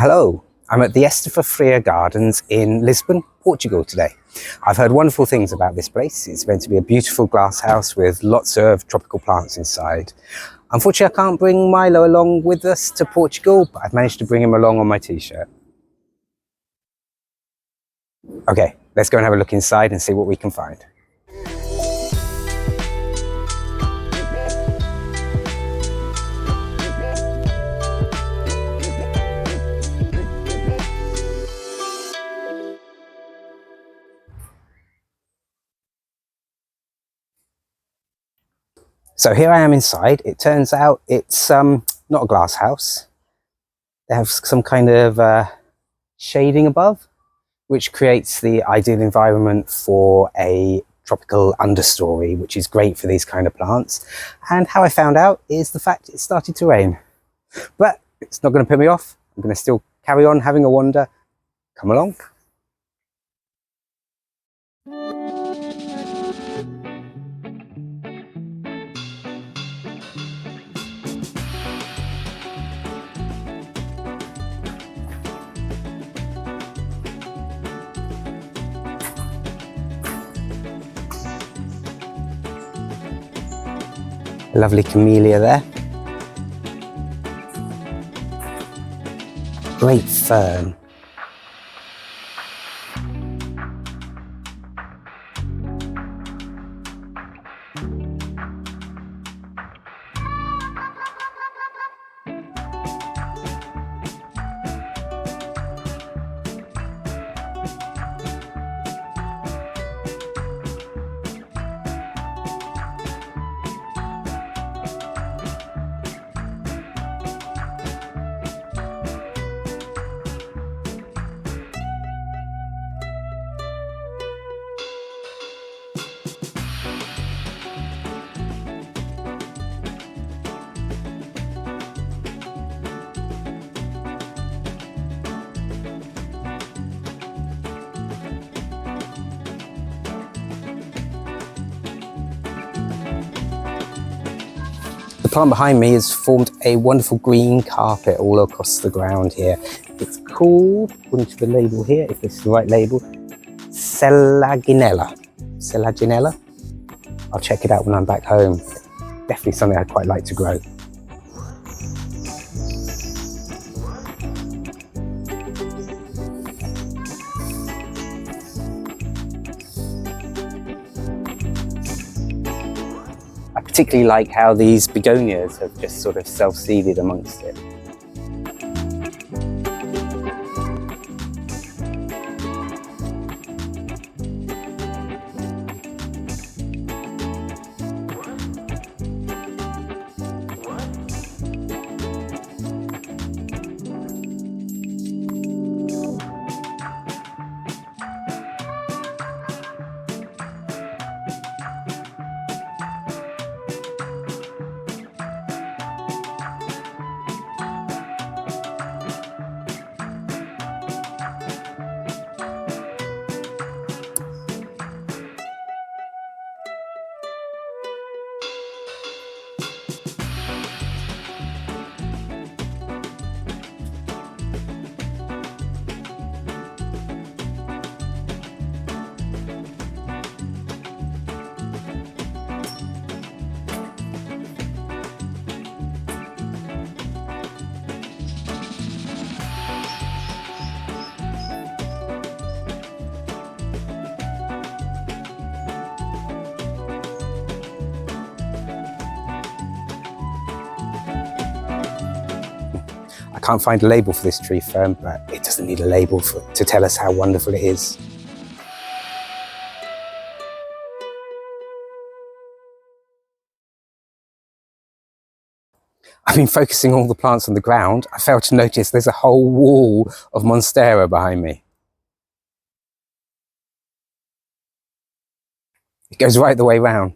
Hello, I'm at the Estufa Fria Gardens in Lisbon, Portugal today. I've heard wonderful things about this place. It's meant to be a beautiful glass house with lots of tropical plants inside. Unfortunately, I can't bring Milo along with us to Portugal, but I've managed to bring him along on my t-shirt. Okay, let's go and have a look inside and see what we can find. So here I am inside. It turns out it's not a glass house. They have some kind of shading above, which creates the ideal environment for a tropical understory, which is great for these kind of plants. And how I found out is the fact it started to rain. But it's not going to put me off. I'm going to still carry on having a wander. Come along. A lovely camellia there. Great fern. The plant behind me has formed a wonderful green carpet all across the ground here. It's called, according to the label here, if this is the right label, Selaginella. Selaginella? I'll check it out when I'm back home. Definitely something I'd quite like to grow. I particularly like how these begonias have just sort of self-seeded amongst it. I can't find a label for this tree fern, but it doesn't need a label to tell us how wonderful it is. I've been focusing all the plants on the ground. I failed to notice there's a whole wall of Monstera behind me. It goes right the way round.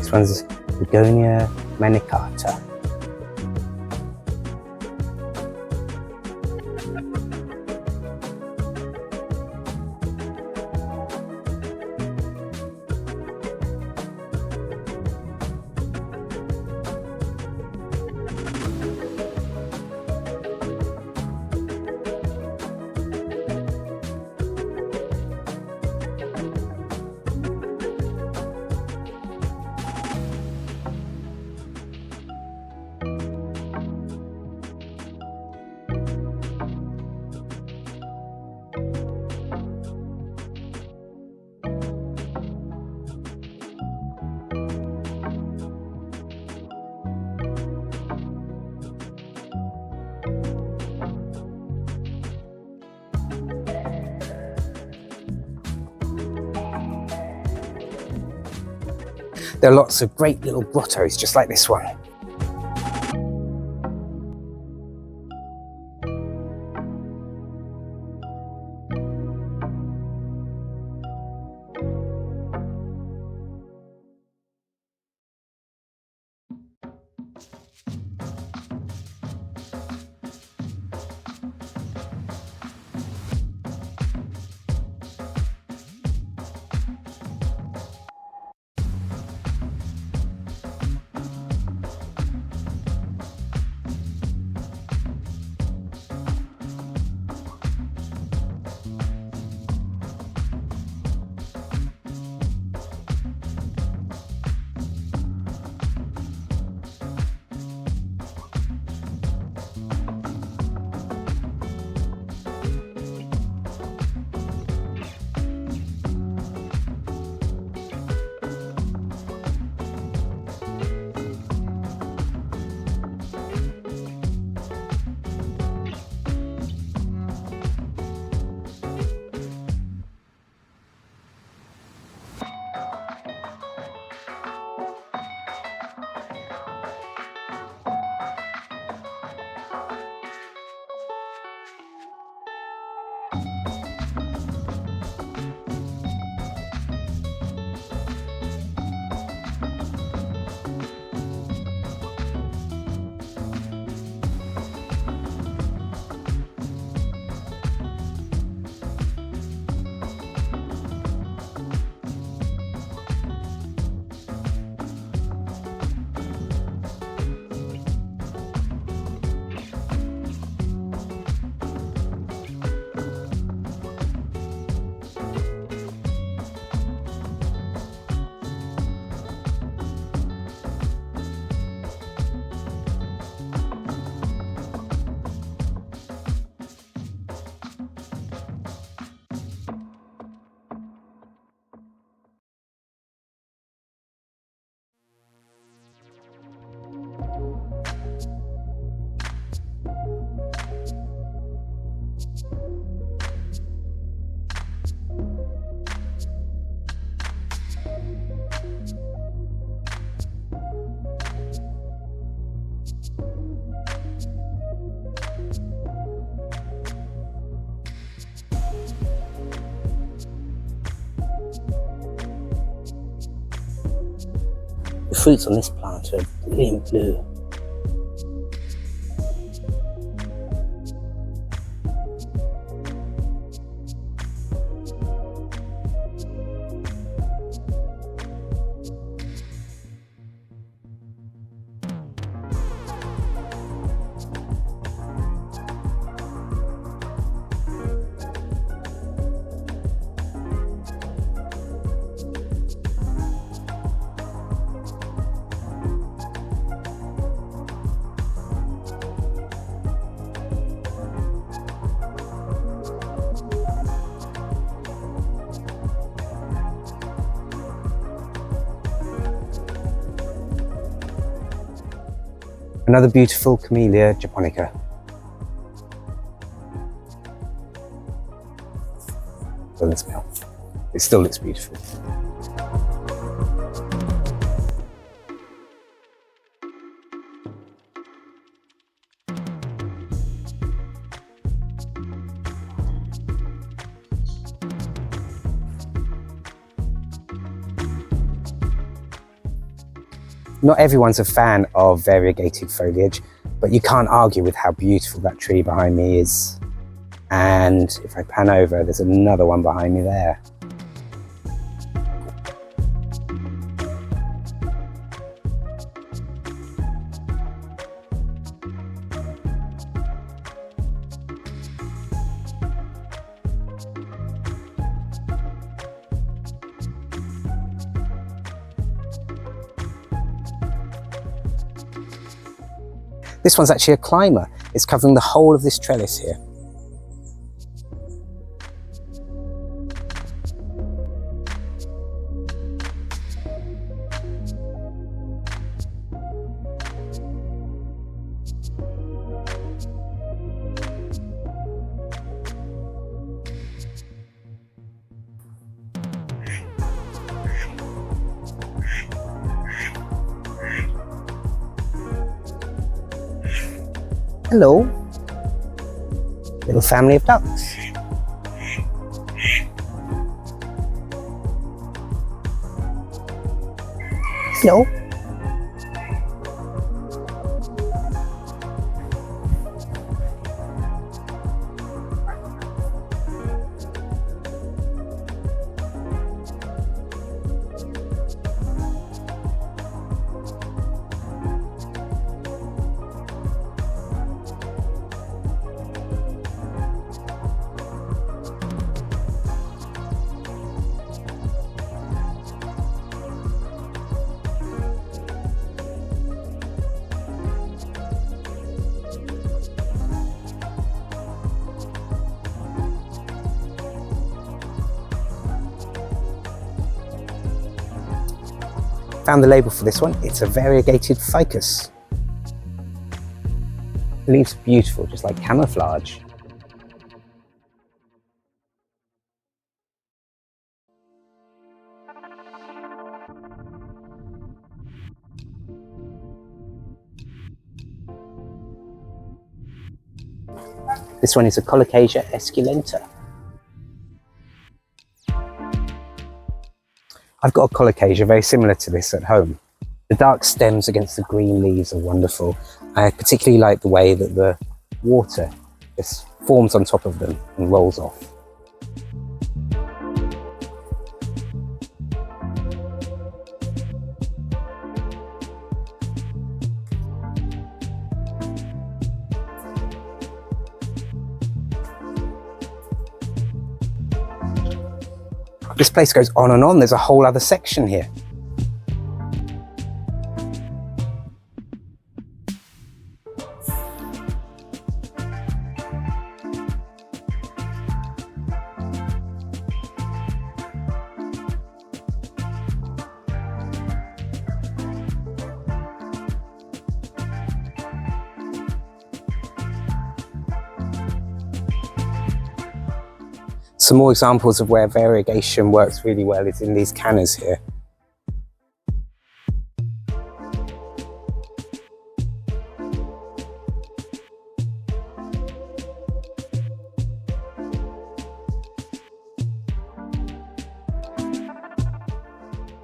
This one's Begonia manicata. There are lots of great little grottos just like this one. The fruits on this plant are brilliant blue. Another beautiful Camellia japonica. Doesn't smell. It still looks beautiful. Not everyone's a fan of variegated foliage, but you can't argue with how beautiful that tree behind me is. And if I pan over, there's another one behind me there. This one's actually a climber. It's covering the whole of this trellis here. Hello, little family of ducks. Hello. Found the label for this one. It's a variegated ficus. The leaves are beautiful, just like camouflage. This one is a Colocasia esculenta. I've got a Colocasia very similar to this at home. The dark stems against the green leaves are wonderful. I particularly like the way that the water just forms on top of them and rolls off. This place goes on and on. There's a whole other section here. Some more examples of where variegation works really well is in these cannas here.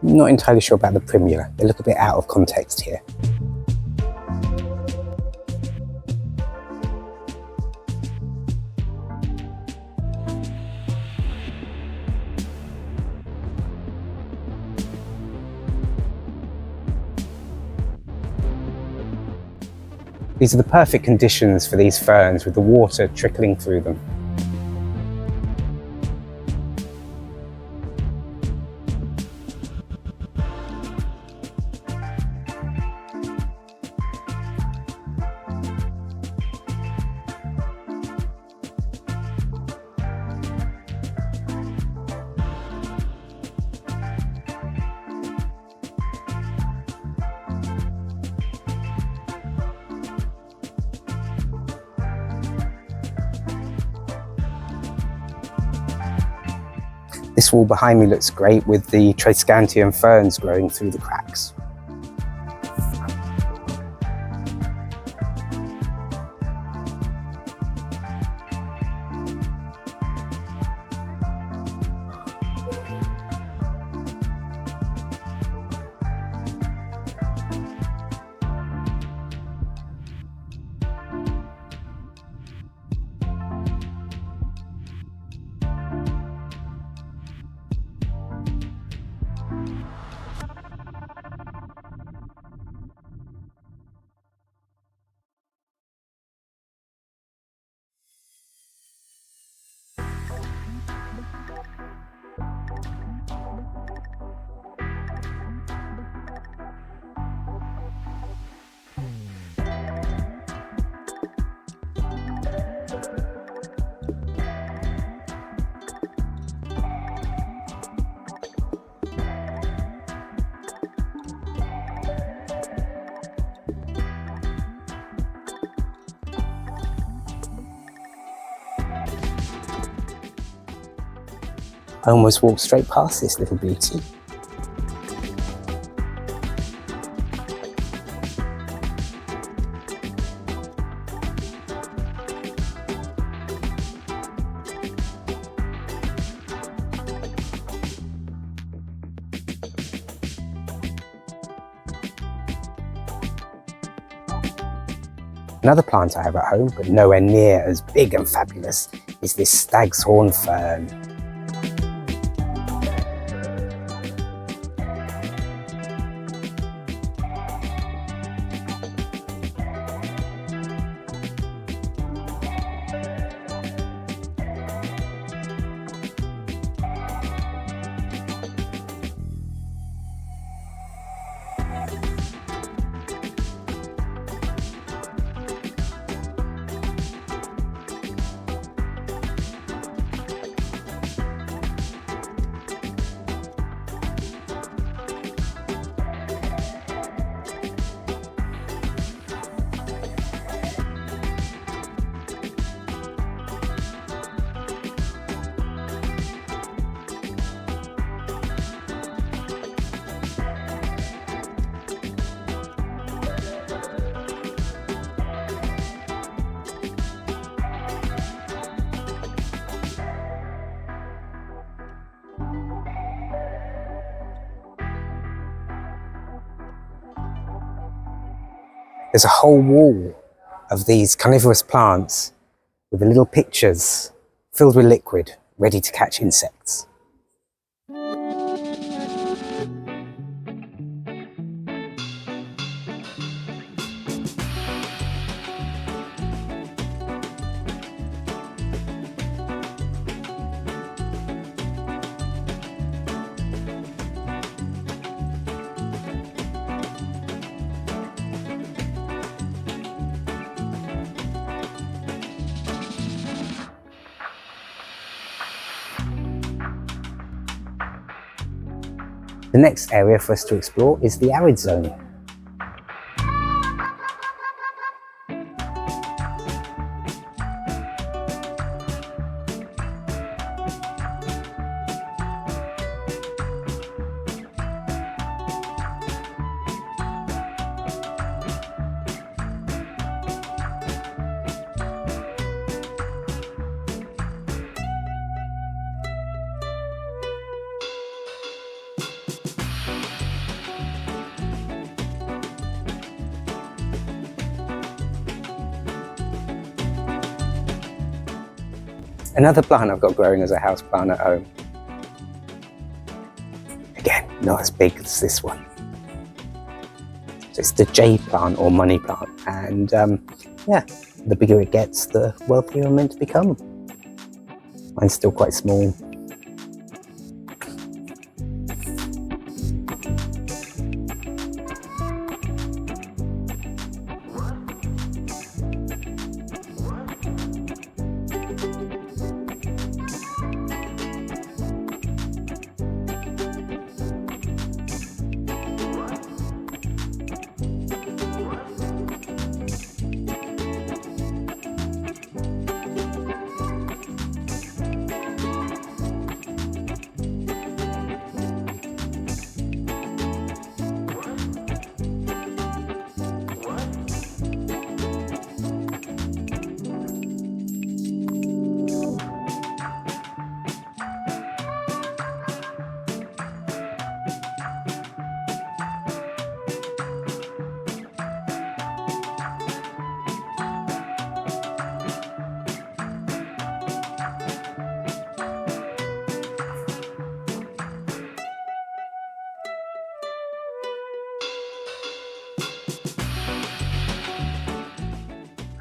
I'm not entirely sure about the primula. They look a bit out of context here. These are the perfect conditions for these ferns, with the water trickling through them. This wall behind me looks great with the Triscantium ferns growing through the cracks. I almost walked straight past this little beauty. Another plant I have at home, but nowhere near as big and fabulous, is this stag's horn fern. There's a whole wall of these carnivorous plants with the little pictures filled with liquid, ready to catch insects. The next area for us to explore is the arid zone. Another plant I've got growing as a house plant at home. Again, not as big as this one. So it's the Jade Plant or money plant, and yeah, the bigger it gets, the wealthier I'm meant to become. Mine's still quite small.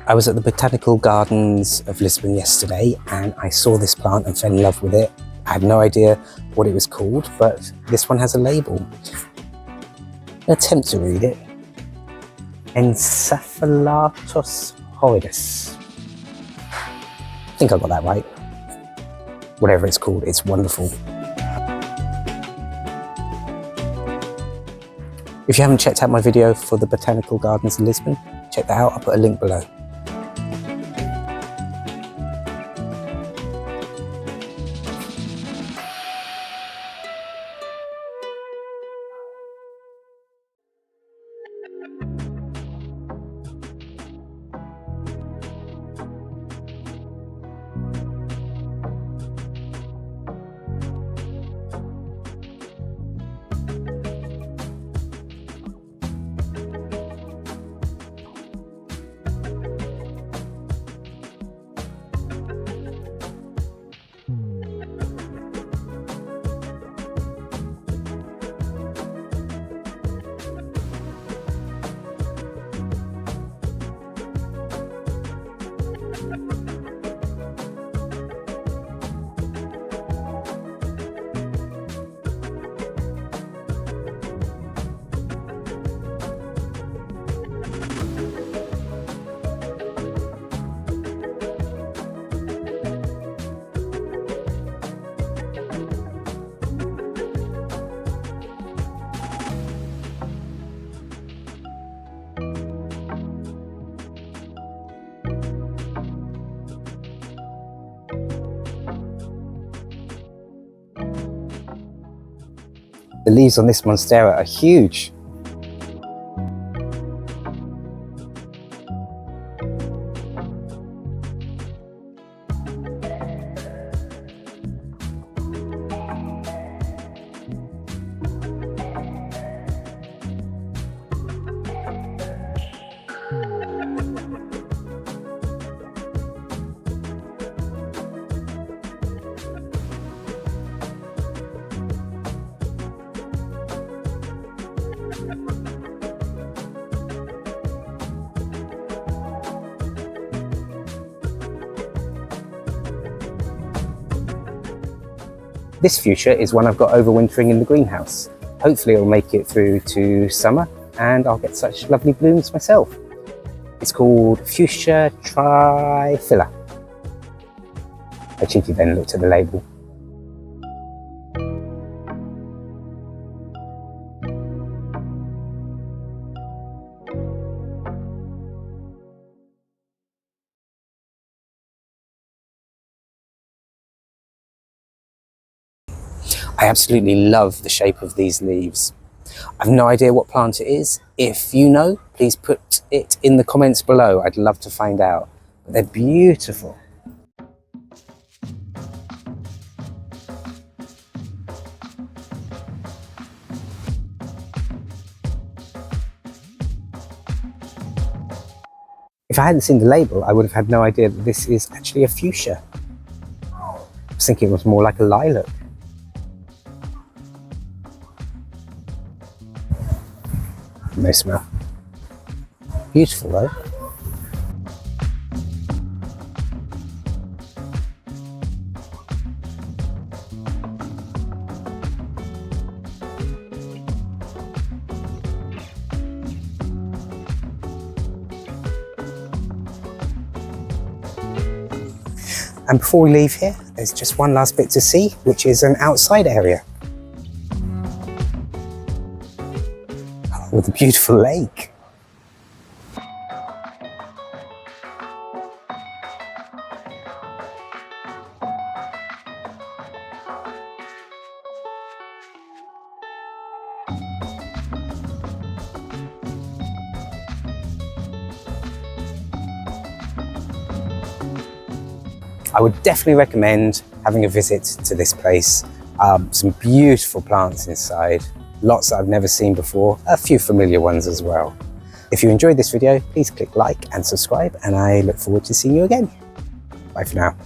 I was at the Botanical Gardens of Lisbon yesterday and I saw this plant and fell in love with it. I had no idea what it was called, but this one has a label. I'll attempt to read it. Encephalartos horridus. I think I got that right. Whatever it's called, it's wonderful. If you haven't checked out my video for the Botanical Gardens in Lisbon, check that out, I'll put a link below. The leaves on this Monstera are huge. This fuchsia is one I've got overwintering in the greenhouse. Hopefully it'll make it through to summer and I'll get such lovely blooms myself. It's called Fuchsia triphylla. I cheeky then looked at the label. I absolutely love the shape of these leaves. I've no idea what plant it is. If you know, please put it in the comments below. I'd love to find out. But they're beautiful. If I hadn't seen the label, I would have had no idea that this is actually a fuchsia. I was thinking it was more like a lilac. No smell. Beautiful though. And before we leave here, there's just one last bit to see, which is an outside area with a beautiful lake. I would definitely recommend having a visit to this place. Some beautiful plants inside, lots that I've never seen before, a few familiar ones as well. If you enjoyed this video, please click like and subscribe, and I look forward to seeing you again. Bye for now.